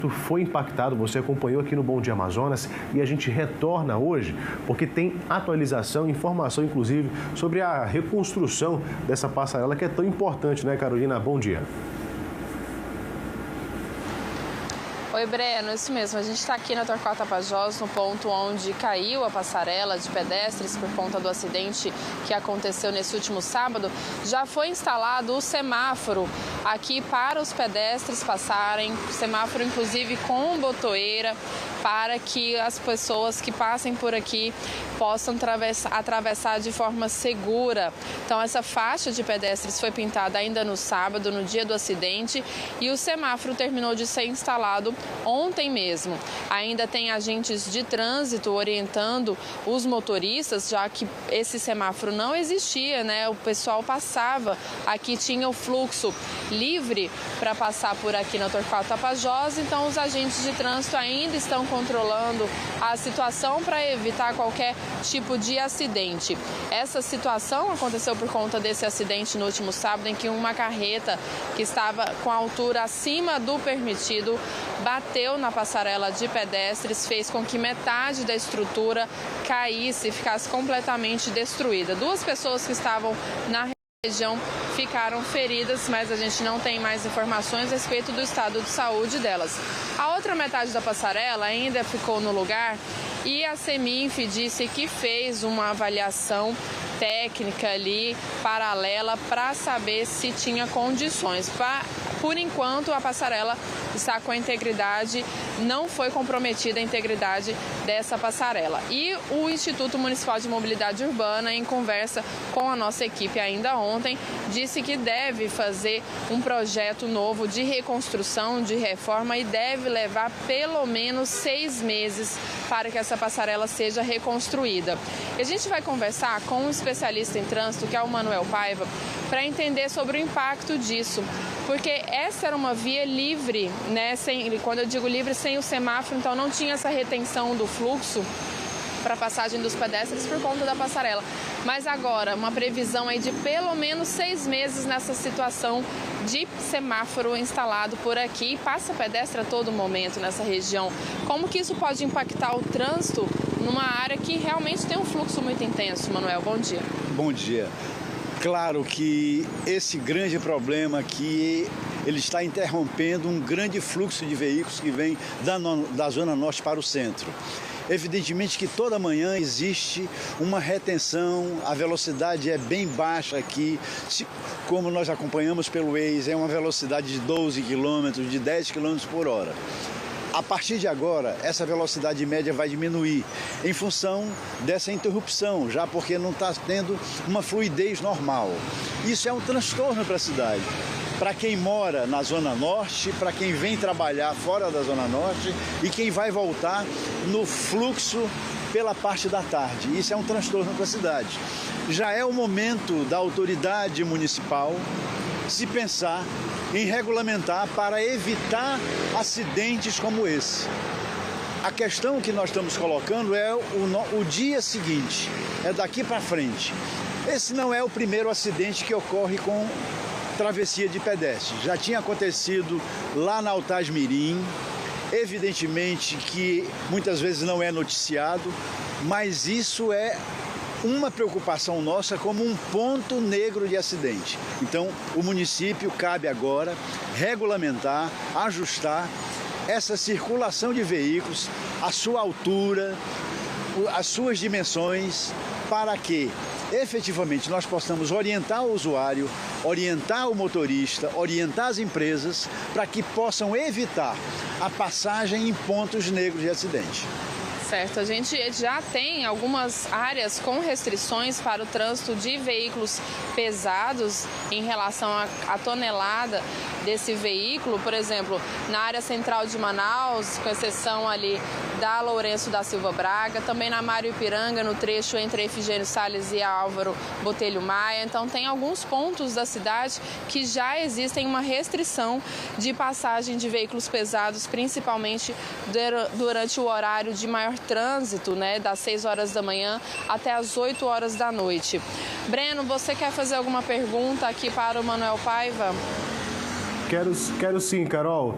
foi impactado, você acompanhou aqui no Bom Dia Amazonas, e a gente retorna hoje porque tem atualização, informação inclusive sobre a reconstrução dessa passarela que é tão importante, né, Carolina? Bom dia. Oi, Breno, isso mesmo. A gente está aqui na Torquato Tapajós, no ponto onde caiu a passarela de pedestres por conta do acidente que aconteceu nesse último sábado. Já foi instalado o semáforo aqui para os pedestres passarem, semáforo inclusive com botoeira, para que as pessoas que passem por aqui possam atravessar de forma segura. Então, essa faixa de pedestres foi pintada ainda no sábado, no dia do acidente, e o semáforo terminou de ser instalado ontem mesmo. Ainda tem agentes de trânsito orientando os motoristas, já que esse semáforo não existia, né? O pessoal passava, aqui tinha o fluxo livre para passar por aqui na Torquato Tapajós, então os agentes de trânsito ainda estão controlando a situação para evitar qualquer tipo de acidente. Essa situação aconteceu por conta desse acidente no último sábado, em que uma carreta que estava com a altura acima do permitido bateu na passarela de pedestres, fez com que metade da estrutura caísse e ficasse completamente destruída. Duas pessoas que estavam na região ficaram feridas, mas a gente não tem mais informações a respeito do estado de saúde delas. A outra metade da passarela ainda ficou no lugar e a Seminf disse que fez uma avaliação técnica ali, paralela, para saber se tinha condições. Por enquanto, a passarela está com a integridade, não foi comprometida a integridade dessa passarela. E o Instituto Municipal de Mobilidade Urbana, em conversa com a nossa equipe ainda ontem, disse que deve fazer um projeto novo de reconstrução, de reforma, e deve levar pelo menos 6 meses para que essa passarela seja reconstruída. E a gente vai conversar com um especialista em trânsito, que é o Manuel Paiva, para entender sobre o impacto disso. Porque essa era uma via livre, né? Quando eu digo livre, sem o semáforo, então não tinha essa retenção do fluxo para a passagem dos pedestres por conta da passarela. Mas agora, uma previsão aí de pelo menos 6 meses nessa situação de semáforo instalado por aqui. Passa pedestre a todo momento nessa região. Como que isso pode impactar o trânsito numa área que realmente tem um fluxo muito intenso? Manuel, bom dia. Bom dia. Claro que esse grande problema que ele está interrompendo um grande fluxo de veículos que vem da Zona Norte para o centro. Evidentemente que toda manhã existe uma retenção, a velocidade é bem baixa aqui, como nós acompanhamos pelo Waze, é uma velocidade de 12 km, de 10 km por hora. A partir de agora, essa velocidade média vai diminuir em função dessa interrupção, já porque não está tendo uma fluidez normal. Isso é um transtorno para a cidade. Para quem mora na Zona Norte, para quem vem trabalhar fora da Zona Norte e quem vai voltar no fluxo pela parte da tarde. Isso é um transtorno para a cidade. Já é o momento da autoridade municipal se pensar em regulamentar para evitar acidentes como esse. A questão que nós estamos colocando é o dia seguinte, é daqui para frente. Esse não é o primeiro acidente que ocorre com travessia de pedestres. Já tinha acontecido lá na Altaz Mirim, evidentemente que muitas vezes não é noticiado, mas isso é uma preocupação nossa como um ponto negro de acidente. Então, o município cabe agora regulamentar, ajustar essa circulação de veículos, a sua altura, as suas dimensões, para que efetivamente nós possamos orientar o usuário, orientar o motorista, orientar as empresas, para que possam evitar a passagem em pontos negros de acidente. Certo, a gente já tem algumas áreas com restrições para o trânsito de veículos pesados em relação à tonelada desse veículo. Por exemplo, na área central de Manaus, com exceção ali da Lourenço da Silva Braga, também na Mário Ipiranga, no trecho entre Efigênio Salles e Álvaro Botelho Maia. Então, tem alguns pontos da cidade que já existem uma restrição de passagem de veículos pesados, principalmente durante o horário de maior trânsito, né, das 6 horas da manhã até as 8 horas da noite. Breno, você quer fazer alguma pergunta aqui para o Manuel Paiva? Quero sim, Carol.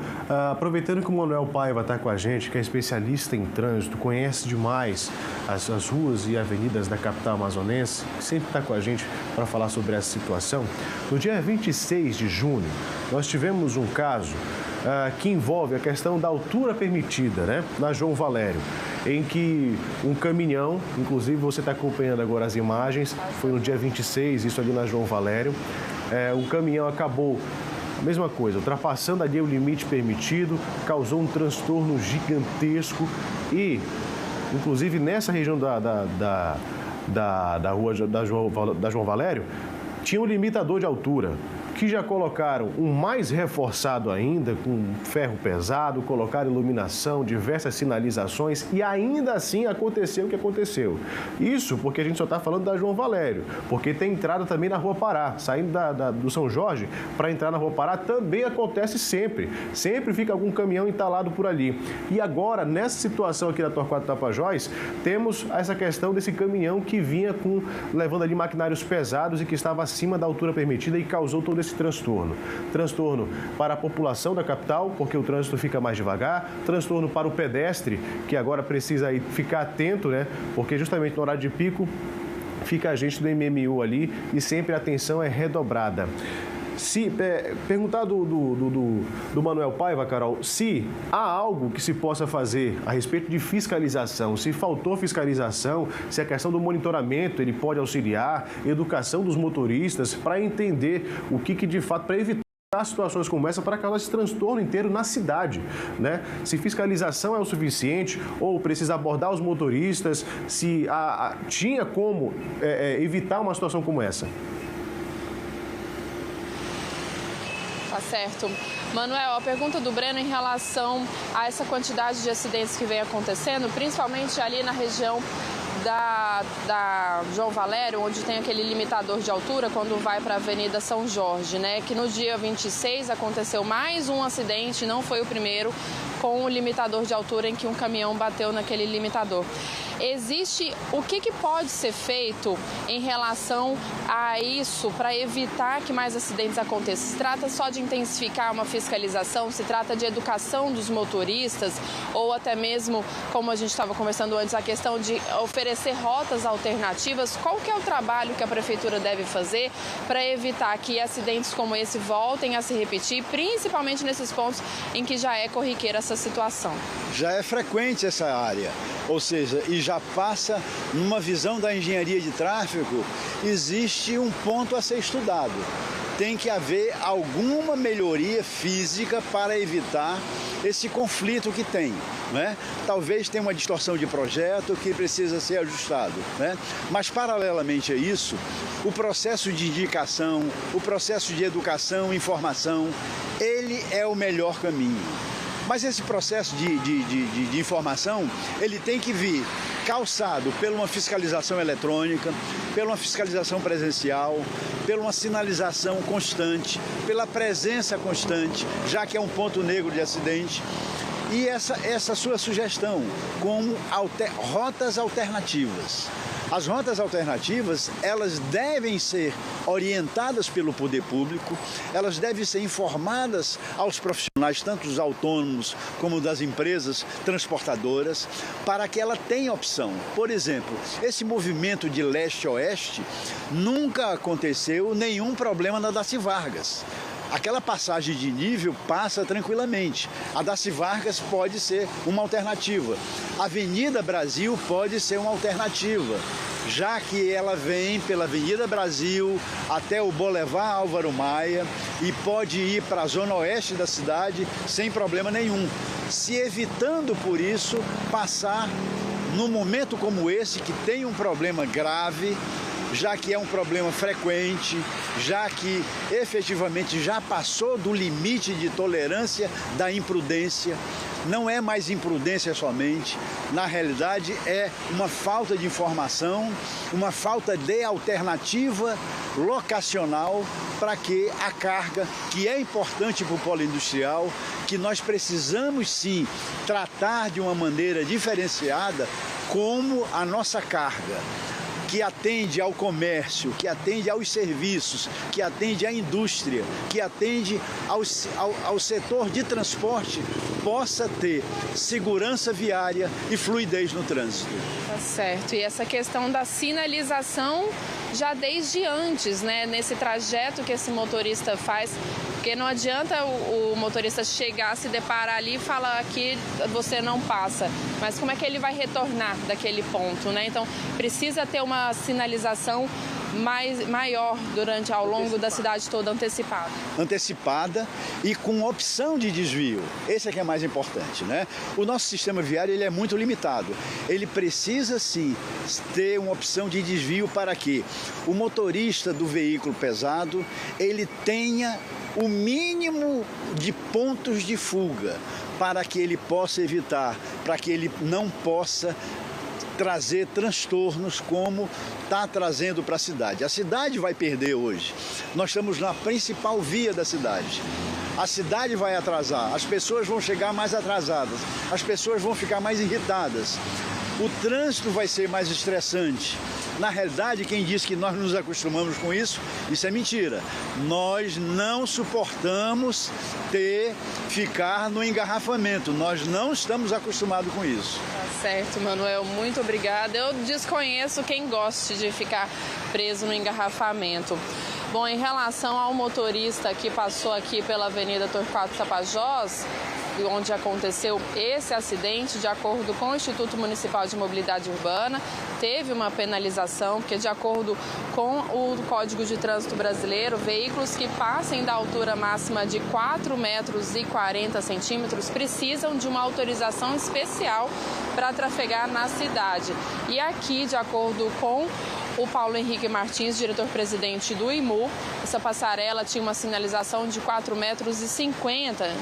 Aproveitando que o Manuel Paiva está com a gente, que é especialista em trânsito, conhece demais as ruas e avenidas da capital amazonense, que sempre está com a gente para falar sobre essa situação. No dia 26 de junho, nós tivemos um caso que envolve a questão da altura permitida, né, na João Valério, em que um caminhão, inclusive você está acompanhando agora as imagens, foi no dia 26, isso ali na João Valério, um caminhão acabou, a mesma coisa, ultrapassando ali o limite permitido, causou um transtorno gigantesco e, inclusive nessa região da rua da João Valério, tinha um limitador de altura, que já colocaram um mais reforçado ainda, com ferro pesado, colocaram iluminação, diversas sinalizações e ainda assim aconteceu o que aconteceu. Isso porque a gente só está falando da João Valério, porque tem entrada também na Rua Pará, saindo do São Jorge para entrar na Rua Pará também acontece sempre. Sempre fica algum caminhão entalado por ali. E agora, nessa situação aqui da Torquato Tapajós, temos essa questão desse caminhão que vinha levando ali maquinários pesados e que estava acima da altura permitida e causou todo esse transtorno. Transtorno para a população da capital, porque o trânsito fica mais devagar. Transtorno para o pedestre, que agora precisa aí ficar atento, né? Porque justamente no horário de pico fica a gente do MMU ali e sempre a atenção é redobrada. Perguntar do Manuel Paiva, Carol, se há algo que se possa fazer a respeito de fiscalização, se faltou fiscalização, se a questão do monitoramento ele pode auxiliar, educação dos motoristas para entender o que de fato, para evitar situações como essa para causar esse transtorno inteiro na cidade, né? Se fiscalização é o suficiente ou precisa abordar os motoristas, se tinha como evitar uma situação como essa. Tá certo. Manuel, a pergunta do Breno em relação a essa quantidade de acidentes que vem acontecendo, principalmente ali na região da João Valério, onde tem aquele limitador de altura quando vai para a Avenida São Jorge, né? Que no dia 26 aconteceu mais um acidente, não foi o primeiro, com o limitador de altura em que um caminhão bateu naquele limitador. O que pode ser feito em relação a isso para evitar que mais acidentes aconteçam? Se trata só de intensificar uma fiscalização, se trata de educação dos motoristas ou até mesmo, como a gente estava conversando antes, a questão de oferecer rotas alternativas. Qual que é o trabalho que a Prefeitura deve fazer para evitar que acidentes como esse voltem a se repetir, principalmente nesses pontos em que já é corriqueira essa situação? Já é frequente essa área, ou seja, e já passa numa visão da engenharia de tráfego, existe um ponto a ser estudado. Tem que haver alguma melhoria física para evitar esse conflito que tem, né? Talvez tenha uma distorção de projeto que precisa ser ajustado, né? Mas paralelamente a isso, o processo de indicação, o processo de educação, informação, ele é o melhor caminho. Mas esse processo de informação, ele tem que vir calçado por uma fiscalização eletrônica, pela uma fiscalização presencial, pela uma sinalização constante, pela presença constante, já que é um ponto negro de acidente. E essa sua sugestão, como rotas alternativas. As rotas alternativas, elas devem ser orientadas pelo poder público, elas devem ser informadas aos profissionais, tanto os autônomos como das empresas transportadoras, para que ela tenha opção. Por exemplo, esse movimento de leste-oeste nunca aconteceu nenhum problema na Darcy Vargas. Aquela passagem de nível passa tranquilamente. A Darcy Vargas pode ser uma alternativa. A Avenida Brasil pode ser uma alternativa, já que ela vem pela Avenida Brasil até o Boulevard Álvaro Maia e pode ir para a zona oeste da cidade sem problema nenhum, se evitando por isso passar num momento como esse, que tem um problema grave, já que é um problema frequente, já que efetivamente já passou do limite de tolerância da imprudência. Não é mais imprudência somente, na realidade é uma falta de informação, uma falta de alternativa locacional para que a carga, que é importante para o polo industrial, que nós precisamos sim tratar de uma maneira diferenciada como a nossa carga, que atende ao comércio, que atende aos serviços, que atende à indústria, que atende ao setor de transporte, possa ter segurança viária e fluidez no trânsito. Tá certo. E essa questão da sinalização já desde antes, né? Nesse trajeto que esse motorista faz, porque não adianta o motorista chegar, se deparar ali e falar que você não passa, mas como é que ele vai retornar daquele ponto, né? Então, precisa ter uma sinalização maior ao longo da cidade toda, antecipada e com opção de desvio. Esse é que é mais importante, né? O nosso sistema viário ele é muito limitado. Ele precisa sim ter uma opção de desvio para que o motorista do veículo pesado ele tenha o mínimo de pontos de fuga para que ele possa evitar, para que ele não possa trazer transtornos como está trazendo para a cidade. A cidade vai perder hoje. Nós estamos na principal via da cidade. A cidade vai atrasar, as pessoas vão chegar mais atrasadas, as pessoas vão ficar mais irritadas. O trânsito vai ser mais estressante. Na realidade, quem diz que nós nos acostumamos com isso é mentira. Nós não suportamos ficar no engarrafamento. Nós não estamos acostumados com isso. Tá certo, Manuel. Muito obrigada. Eu desconheço quem goste de ficar preso no engarrafamento. Bom, em relação ao motorista que passou aqui pela Avenida Torquato Tapajós, onde aconteceu esse acidente, de acordo com o Instituto Municipal de Mobilidade Urbana, teve uma penalização, porque de acordo com o Código de Trânsito Brasileiro, veículos que passem da altura máxima de 4,40 metros precisam de uma autorização especial para trafegar na cidade. E aqui, de acordo com o Paulo Henrique Martins, diretor-presidente do IMU, essa passarela tinha uma sinalização de 4,50 metros,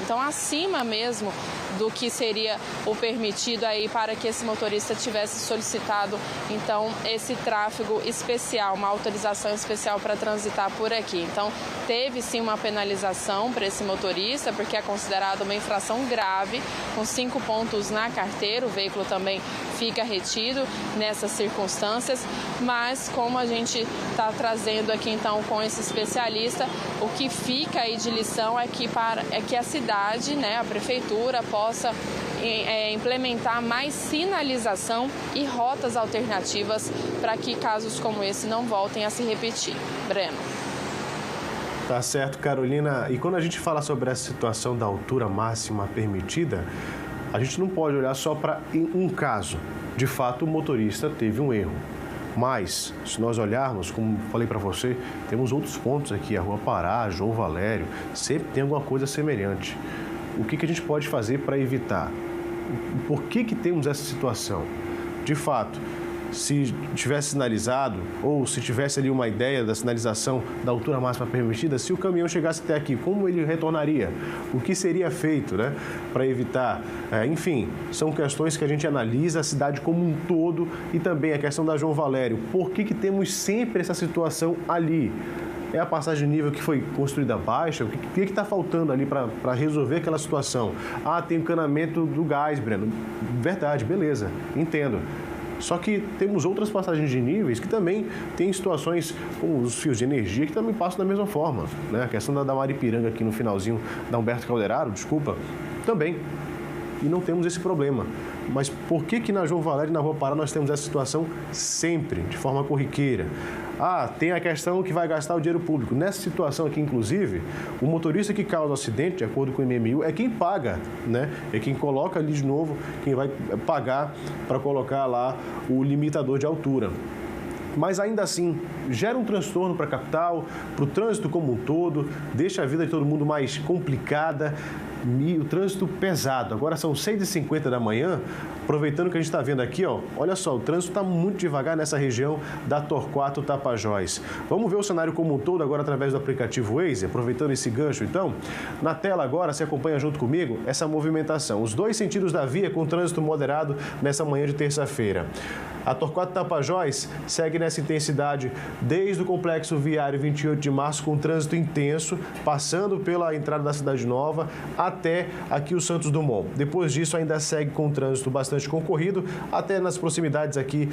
então acima mesmo do que seria o permitido aí para que esse motorista tivesse solicitado, então, esse tráfego especial, uma autorização especial para transitar por aqui. Então, teve sim uma penalização para esse motorista, porque é considerado uma infração grave, com 5 pontos na carteira, o veículo também fica retido nessas circunstâncias, mas como a gente está trazendo aqui então com esse especialista, o que fica aí de lição é que a cidade, né, a prefeitura possa implementar mais sinalização e rotas alternativas para que casos como esse não voltem a se repetir. Breno. Tá certo, Carolina. E quando a gente fala sobre essa situação da altura máxima permitida, a gente não pode olhar só para um caso. De fato, o motorista teve um erro. Mas, se nós olharmos, como falei para você, temos outros pontos aqui, a Rua Pará, João Valério, sempre tem alguma coisa semelhante. O que a gente pode fazer para evitar? Por que temos essa situação? De fato, se tivesse sinalizado ou se tivesse ali uma ideia da sinalização da altura máxima permitida, se o caminhão chegasse até aqui, como ele retornaria? O que seria feito, né, para evitar? Enfim, são questões que a gente analisa a cidade como um todo e também a questão da João Valério. Por que temos sempre essa situação ali? É a passagem de nível que foi construída baixa? O que está faltando ali para resolver aquela situação? Ah, tem encanamento do gás, Breno. Verdade, beleza, entendo. Só que temos outras passagens de níveis que também têm situações com os fios de energia que também passam da mesma forma, né? A questão da Maripiranga aqui no finalzinho da Humberto Calderaro, desculpa, também. E não temos esse problema. Mas por que na João Valério e na Rua Pará nós temos essa situação sempre, de forma corriqueira? Ah, tem a questão que vai gastar o dinheiro público. Nessa situação aqui, inclusive, o motorista que causa o acidente, de acordo com o MMU, é quem paga, né? É quem coloca ali de novo, quem vai pagar para colocar lá o limitador de altura. Mas ainda assim, gera um transtorno para a capital, para o trânsito como um todo, deixa a vida de todo mundo mais complicada e o trânsito pesado. Agora são 6h50 da manhã, aproveitando que a gente está vendo aqui, ó, olha só, o trânsito está muito devagar nessa região da Torquato Tapajós. Vamos ver o cenário como um todo agora através do aplicativo Waze, aproveitando esse gancho então. Na tela agora, você acompanha junto comigo essa movimentação. Os dois sentidos da via com trânsito moderado nessa manhã de terça-feira. A Torquato Tapajós segue nessa intensidade desde o Complexo Viário 28 de Março com trânsito intenso, passando pela entrada da Cidade Nova até aqui o Santos Dumont. Depois disso ainda segue com trânsito bastante concorrido até nas proximidades aqui